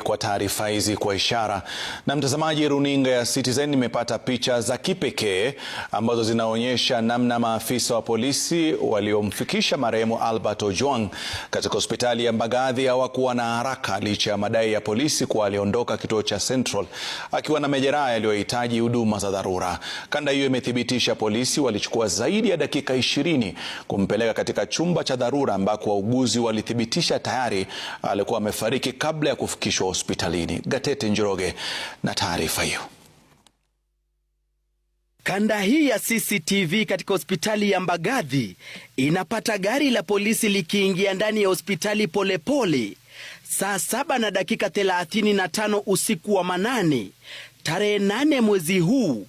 Kwa taarifa hizi kwa ishara. Na mtazamaji, runinga ya Citizen imepata picha za kipekee ambazo zinaonyesha namna maafisa wa polisi waliomfikisha marehemu Albert Ojwang katika hospitali ya Mbagathi hawakuwa na haraka licha ya madai ya polisi kuwa aliondoka kituo cha Central akiwa na majeraha yaliyohitaji huduma za dharura. Kanda hiyo imethibitisha polisi walichukua zaidi ya dakika 20 kumpeleka katika chumba cha dharura ambako wauguzi walithibitisha tayari alikuwa amefariki kabla ya kufikishwa hospitalini. Gatete Njoroge na taarifa hiyo. Kanda hii ya CCTV katika hospitali ya Mbagathi inapata gari la polisi likiingia ndani ya hospitali polepole saa 7:35 usiku wa manane tarehe 8 mwezi huu.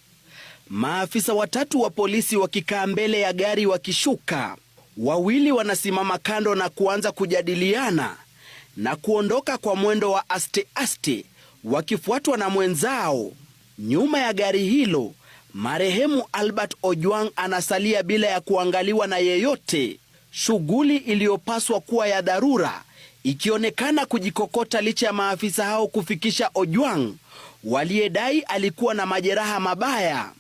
Maafisa watatu wa polisi wakikaa mbele ya gari wakishuka. Wawili wanasimama kando na kuanza kujadiliana na kuondoka kwa mwendo wa aste wakifuatwa na mwenzao. Nyuma ya gari hilo, marehemu Albert Ojwang anasalia bila ya kuangaliwa na yeyote, shughuli iliyopaswa kuwa ya dharura ikionekana kujikokota licha ya maafisa hao kufikisha Ojwang waliyedai alikuwa na majeraha mabaya.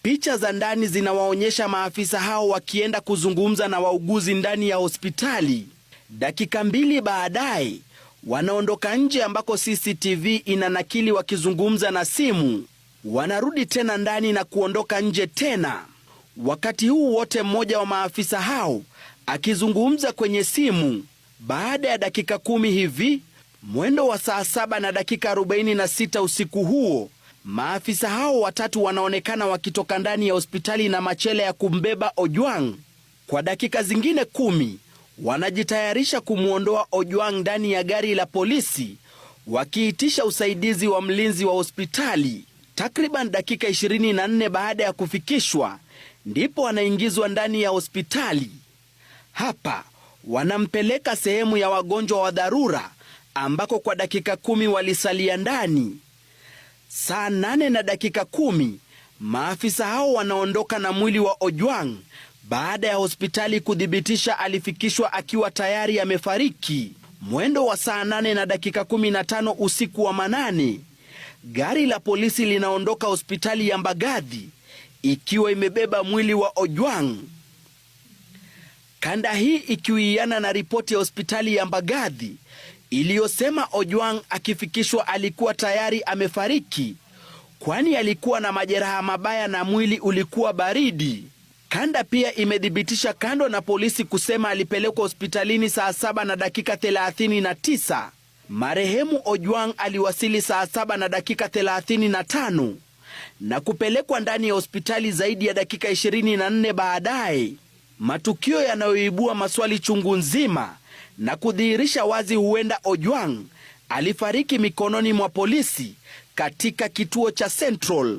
Picha za ndani zinawaonyesha maafisa hao wakienda kuzungumza na wauguzi ndani ya hospitali. Dakika 2 baadaye wanaondoka nje ambako CCTV inanakili wakizungumza na simu. Wanarudi tena ndani na kuondoka nje tena. Wakati huu wote mmoja wa maafisa hao akizungumza kwenye simu. Baada ya dakika 10 hivi, mwendo wa saa 7:46 usiku huo, maafisa hao watatu wanaonekana wakitoka ndani ya hospitali na machela ya kumbeba Ojwang. Kwa dakika zingine 10 wanajitayarisha kumwondoa Ojwang ndani ya gari la polisi wakiitisha usaidizi wa mlinzi wa hospitali. Takriban dakika 24 baada ya kufikishwa ndipo anaingizwa ndani ya hospitali. Hapa wanampeleka sehemu ya wagonjwa wa dharura ambako kwa dakika 10 walisalia ndani. Saa 8:10 maafisa hao wanaondoka na mwili wa Ojwang baada ya hospitali kuthibitisha alifikishwa akiwa tayari amefariki. Mwendo wa saa 8:15 usiku wa manane, gari la polisi linaondoka hospitali ya Mbagathi ikiwa imebeba mwili wa Ojwang. Kanda hii ikiwiana na ripoti ya hospitali ya Mbagathi iliyosema Ojwang akifikishwa alikuwa tayari amefariki, kwani alikuwa na majeraha mabaya na mwili ulikuwa baridi. Kanda pia imethibitisha, kando na polisi kusema alipelekwa hospitalini saa 7:39, marehemu Ojwang aliwasili saa 7:35 na kupelekwa ndani ya hospitali zaidi ya dakika 24 baadaye. Matukio yanayoibua maswali chungu nzima na kudhihirisha wazi huenda Ojwang alifariki mikononi mwa polisi katika kituo cha Central.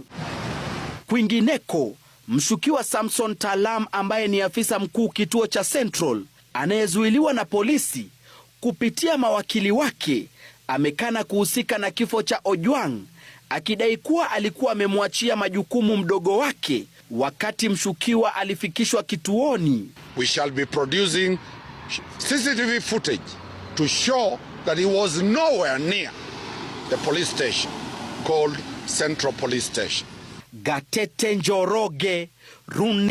Kwingineko, mshukiwa Samson Talam ambaye ni afisa mkuu kituo cha Central anayezuiliwa na polisi kupitia mawakili wake amekana kuhusika na kifo cha Ojwang, akidai kuwa alikuwa amemwachia majukumu mdogo wake wakati mshukiwa alifikishwa kituoni. We shall be producing CCTV footage to show that he was nowhere near the police station called Central Police Station. Gatete Njoroge,